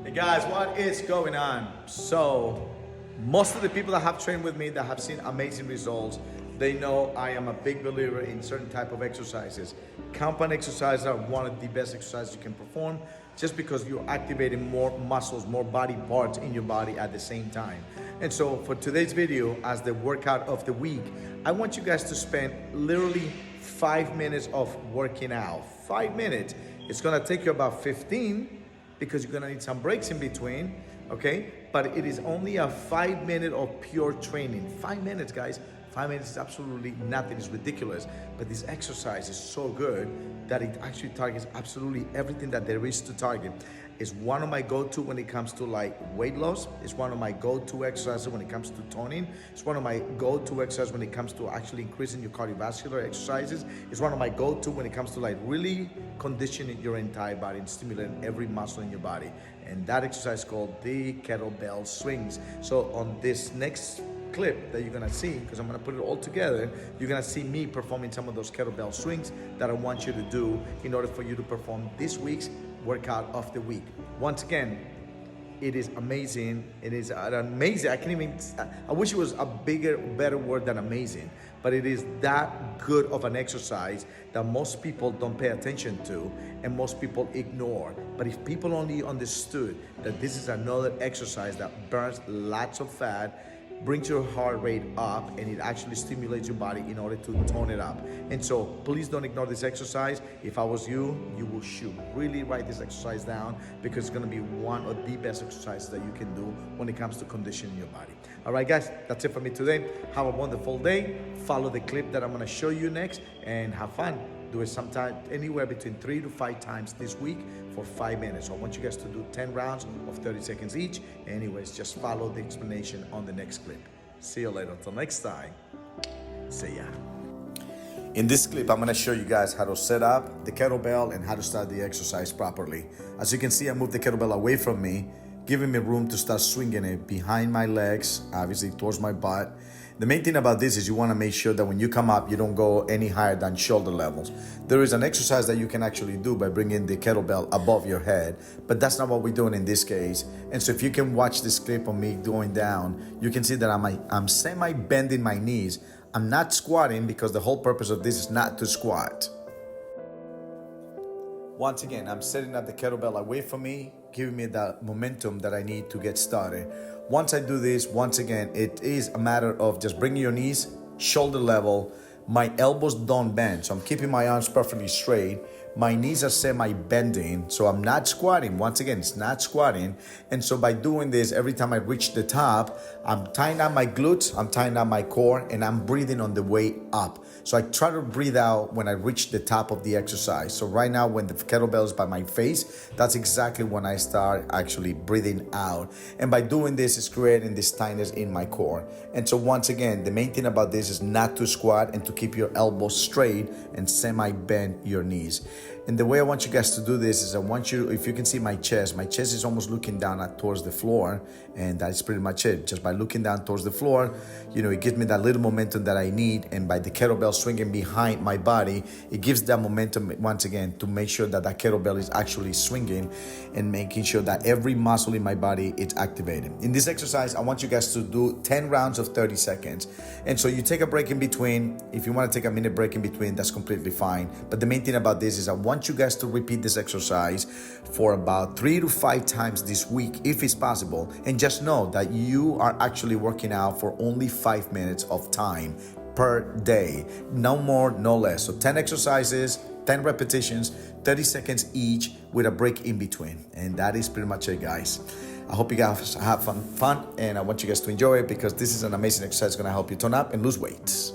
Hey guys, what is going on? So, most of the people that have trained with me that have seen amazing results, they know I am a big believer in certain type of exercises. Compound exercises are one of the best exercises you can perform just because you're activating more muscles, more body parts in your body at the same time. And so for today's video, as the workout of the week, I want you guys to spend literally 5 minutes of working out. 5 minutes. It's gonna take you about 15 because you're gonna need some breaks in between, okay? But it is only a 5 minute of pure training. 5 minutes, guys. 5 minutes is absolutely nothing, it's ridiculous. But this exercise is so good that it actually targets absolutely everything that there is to target. It's one of my go-to when it comes to like weight loss. It's one of my go-to exercises when it comes to toning. It's one of my go-to exercises when it comes to actually increasing your cardiovascular exercises. It's one of my go-to when it comes to like really conditioning your entire body and stimulating every muscle in your body. And that exercise is called the Kettlebell Swings. So on this next clip that you're gonna see, because I'm gonna put it all together, you're gonna see me performing some of those kettlebell swings that I want you to do in order for you to perform this week's workout of the week. Once again, it is amazing. It is amazing. I wish it was a better word than amazing, but it is that good of an exercise that most people don't pay attention to and most people ignore. But if people only understood that this is another exercise that burns lots of fat, brings your heart rate up, and it actually stimulates your body in order to tone it up. And so please don't ignore this exercise. If I was you, you will should really write this exercise down because it's gonna be one of the best exercises that you can do when it comes to conditioning your body. All right, guys, that's it for me today. Have a wonderful day. Follow the clip that I'm gonna show you next and have fun. Do it sometime, anywhere between 3 to 5 times this week for 5 minutes. So I want you guys to do 10 rounds of 30 seconds each. Anyways, just follow the explanation on the next clip. See you later. Until next time, see ya. In this clip, I'm gonna show you guys how to set up the kettlebell and how to start the exercise properly. As you can see, I moved the kettlebell away from me, giving me room to start swinging it behind my legs, obviously towards my butt. The main thing about this is you want to make sure that when you come up, you don't go any higher than shoulder levels. There is an exercise that you can actually do by bringing the kettlebell above your head, but that's not what we're doing in this case. And so if you can watch this clip of me going down, you can see that I'm semi-bending my knees. I'm not squatting because the whole purpose of this is not to squat. Once again, I'm setting up the kettlebell away from me, giving me that momentum that I need to get started. Once I do this, once again, it is a matter of just bringing your knees shoulder level. My elbows don't bend, so I'm keeping my arms perfectly straight. My knees are semi-bending, so I'm not squatting. Once again, it's not squatting. And so by doing this, every time I reach the top, I'm tying down my glutes, I'm tying down my core, and I'm breathing on the way up. So I try to breathe out when I reach the top of the exercise. So right now, when the kettlebell is by my face, that's exactly when I start actually breathing out. And by doing this, it's creating this tightness in my core. And so once again, the main thing about this is not to squat and to keep your elbows straight and semi-bend your knees. And the way I want you guys to do this is I want you, if you can see my chest is almost looking down towards the floor, and that's pretty much it. Just by looking down towards the floor, you know, it gives me that little momentum that I need, and by the kettlebell swinging behind my body, it gives that momentum once again to make sure that that kettlebell is actually swinging and making sure that every muscle in my body is activated. In this exercise, I want you guys to do 10 rounds of 30 seconds. And so you take a break in between. If you want to take a minute break in between, that's completely fine. But the main thing about this is I want you guys to repeat this exercise for about 3 to 5 times this week, if it's possible. And just know that you are actually working out for only 5 minutes of time per day. No more, no less. So 10 exercises, 10 repetitions, 30 seconds each with a break in between. And that is pretty much it, guys. I hope you guys have fun, and I want you guys to enjoy it because this is an amazing exercise. It's going to help you tone up and lose weight.